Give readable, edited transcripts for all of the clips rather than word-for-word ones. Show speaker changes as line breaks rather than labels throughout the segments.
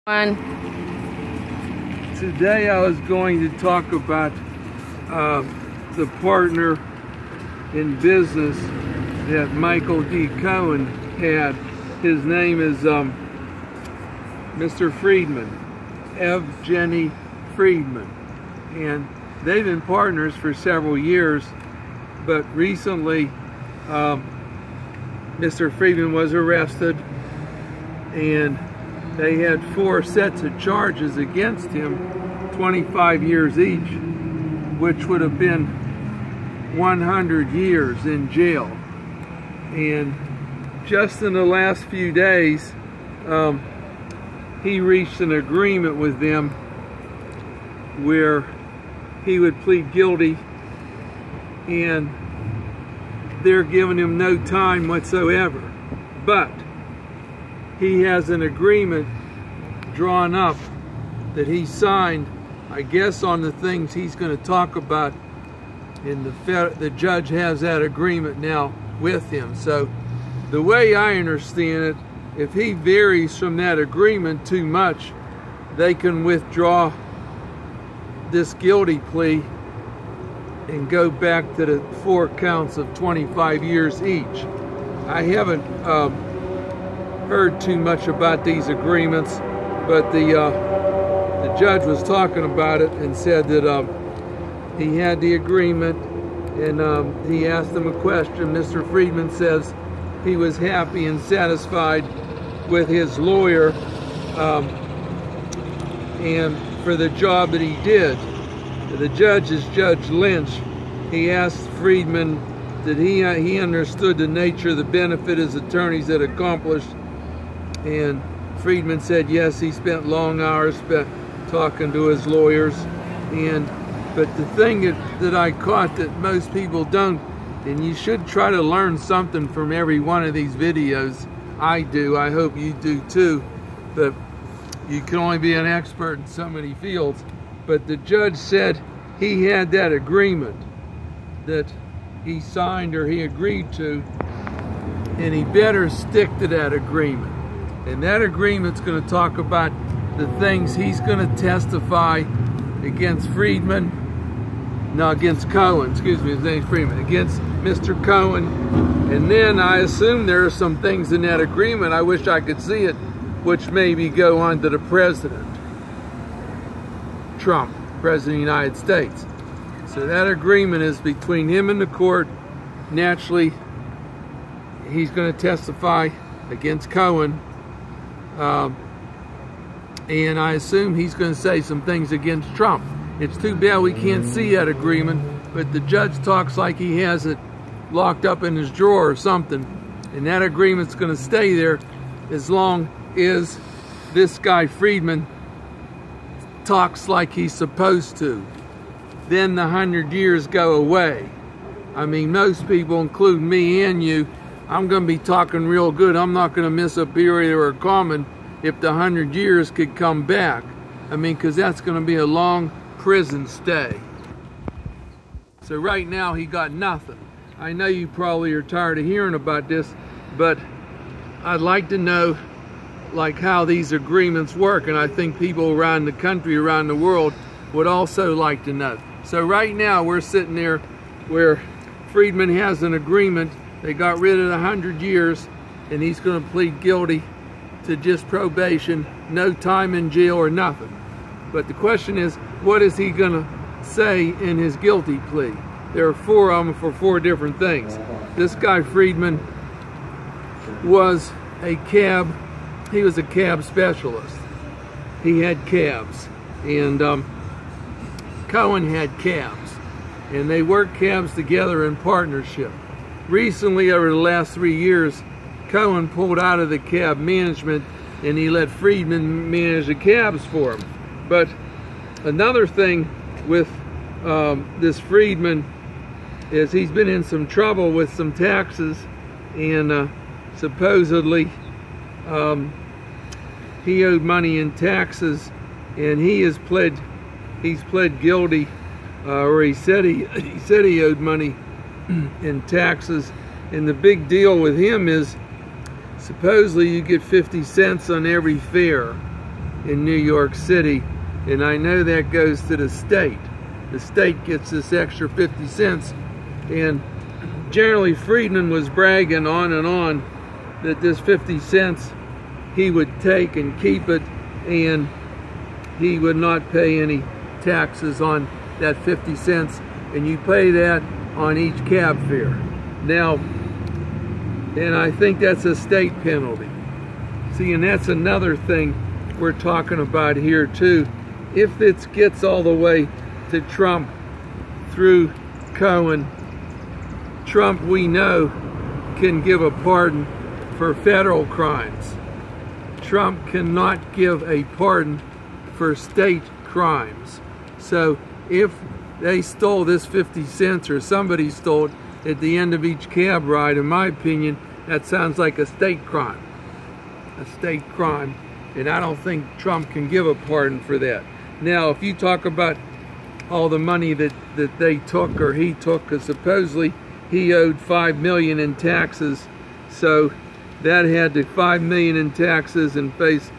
One.
Today I was going to talk about the partner in business that Michael D. Cohen had. His name is Mr. Friedman, Evgeny Friedman. And they've been partners for several years, but recently Mr. Friedman was arrested and they had 4 sets of charges against him, 25 years each, which would have been 100 years in jail. And just in the last few days, he reached an agreement with them where he would plead guilty, and they're giving him no time whatsoever. But he has an agreement drawn up that he signed, I guess, on the things he's going to talk about, and the judge has that agreement now with him. So the way I understand it, if he varies from that agreement too much, they can withdraw this guilty plea and go back to the 4 counts of 25 years each. I haven't heard too much about these agreements, but the judge was talking about it and said that he had the agreement, and he asked him a question. Mr. Friedman says he was happy and satisfied with his lawyer and for the job that he did. The judge is Judge Lynch. He asked Friedman that he understood the nature of the benefit his attorneys had accomplished, and Friedman said yes, he spent long hours talking to his lawyers. But the thing that I caught that most people don't, and you should try to learn something from every one of these videos. I do, I hope you do too, but you can only be an expert in so many fields. But the judge said he had that agreement that he signed or he agreed to, and he better stick to that agreement. And that agreement's going to talk about the things he's going to testify against against Cohen, excuse me, his name's Friedman, against Mr. Cohen. And then I assume there are some things in that agreement, I wish I could see it, which maybe go on to the president, Trump, President of the United States. So that agreement is between him and the court. Naturally, he's going to testify against Cohen. And I assume he's going to say some things against Trump. It's too bad we can't see that agreement, but the judge talks like he has it locked up in his drawer or something. And that agreement's going to stay there as long as this guy Friedman talks like he's supposed to. Then the 100 years go away. I mean, most people, including me and you, I'm going to be talking real good. I'm not going to miss a period or a comment if the 100 years could come back. I mean, because that's going to be a long prison stay. So right now he got nothing. I know you probably are tired of hearing about this, but I'd like to know like how these agreements work, and I think people around the country, around the world, would also like to know. So right now we're sitting there where Friedman has an agreement. They got rid of the 100 years, and he's going to plead guilty to just probation, no time in jail or nothing. But the question is, what is he going to say in his guilty plea? There are 4 of them for 4 different things. This guy Friedman was a cab specialist. He had cabs, and Cohen had cabs, and they worked cabs together in partnership. Recently, over the last 3 years, Cohen pulled out of the cab management, and he let Friedman manage the cabs for him. But another thing with this Friedman is he's been in some trouble with some taxes, and supposedly he owed money in taxes, and he's pled guilty, or he said he owed money in taxes. And the big deal with him is supposedly you get 50 cents on every fare. in New York City, and I know that goes to the state. The state gets this extra 50 cents, and generally Friedman was bragging on and on that this 50 cents he would take and keep it, and he would not pay any taxes on that 50 cents, and you pay that on each cab fare. Now, and I think that's a state penalty. See, and that's another thing we're talking about here too. If it gets all the way to Trump through Cohen, Trump, we know, can give a pardon for federal crimes. Trump cannot give a pardon for state crimes. So if they stole this 50 cents or somebody stole it at the end of each cab ride, in my opinion, that sounds like a state crime. A state crime. And I don't think Trump can give a pardon for that. Now, if you talk about all the money that they took or he took, because supposedly he owed $5 million in taxes, so that had to $5 million in taxes and face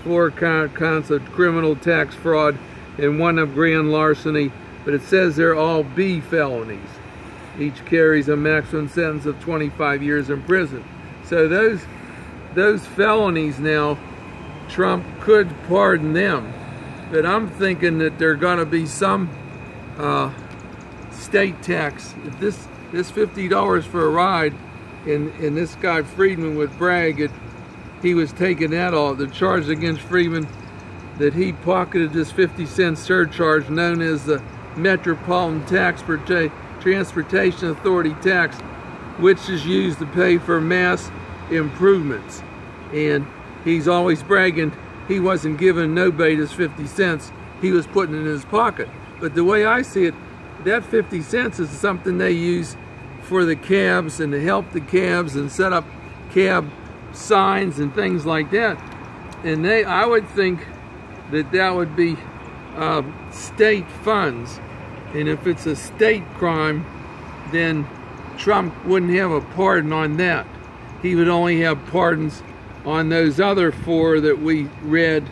4 counts of criminal tax fraud and 1 of grand larceny. But it says they're all B felonies. Each carries a maximum sentence of 25 years in prison. So those felonies now, Trump could pardon them. But I'm thinking that there's going to be some state tax. If this $50 for a ride, and this guy Friedman would brag he was taking that off. The charge against Friedman that he pocketed this 50-cent surcharge known as the Metropolitan Transportation Authority tax, which is used to pay for mass improvements. And he's always bragging he wasn't giving nobody this 50 cents. He was putting it in his pocket. But the way I see it, that 50 cents is something they use for the cabs and to help the cabs and set up cab signs and things like that. And I would think that would be state funds. And if it's a state crime, then Trump wouldn't have a pardon on that. He would only have pardons on those other 4 that we read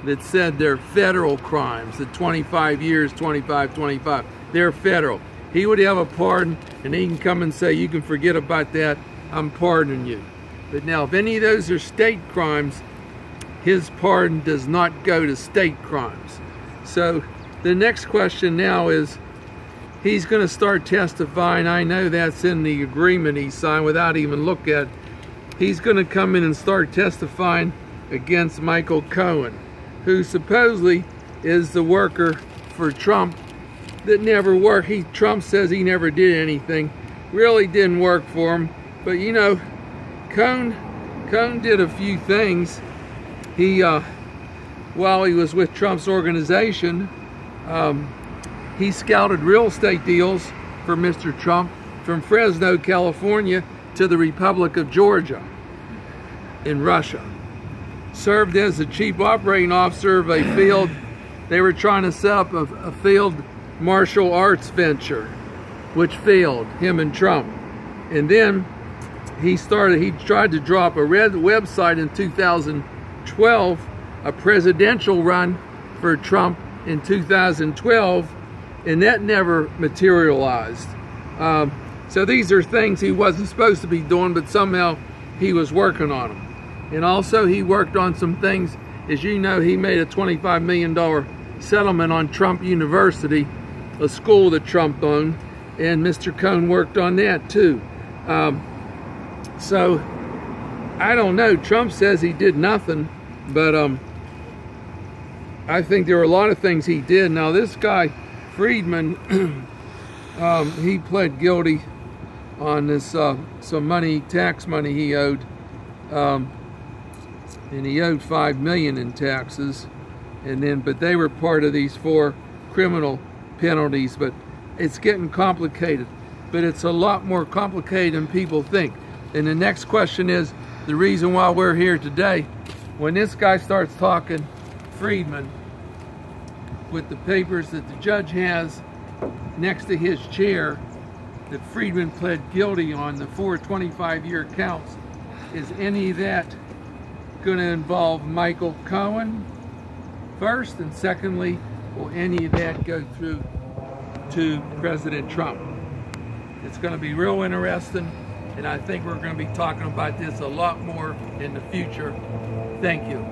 that said they're federal crimes, the 25 years, 25, 25. They're federal. He would have a pardon, and he can come and say, you can forget about that, I'm pardoning you. But now, if any of those are state crimes, his pardon does not go to state crimes. So the next question now is, he's going to start testifying. I know that's in the agreement he signed without even looking at it. He's going to come in and start testifying against Michael Cohen, who supposedly is the worker for Trump that never worked. Trump says he never did anything, really didn't work for him. But you know, Cohen did a few things. He, while he was with Trump's organization, he scouted real estate deals for Mr. Trump from Fresno, California to the Republic of Georgia in Russia. Served as the chief operating officer of a field. They were trying to set up a field martial arts venture, which failed, him and Trump. And then he tried to drop a red website in 2012, a presidential run for Trump in 2012, and that never materialized. So these are things he wasn't supposed to be doing, but somehow he was working on them. And also he worked on some things. As you know, he made a $25 million settlement on Trump University, a school that Trump owned, and Mr. Cohen worked on that too. So I don't know. Trump says he did nothing, but I think there were a lot of things he did. Now this guy Friedman, he pled guilty on this some money, tax money he owed, and he owed $5 million in taxes, and then but they were part of these 4 criminal penalties. But it's getting complicated, but it's a lot more complicated than people think. And the next question is the reason why we're here today. When this guy starts talking, Friedman, with the papers that the judge has next to his chair that Friedman pled guilty on, the 4 25-year counts, is any of that going to involve Michael Cohen first? And secondly, will any of that go through to President Trump? It's going to be real interesting, and I think we're going to be talking about this a lot more in the future. Thank you.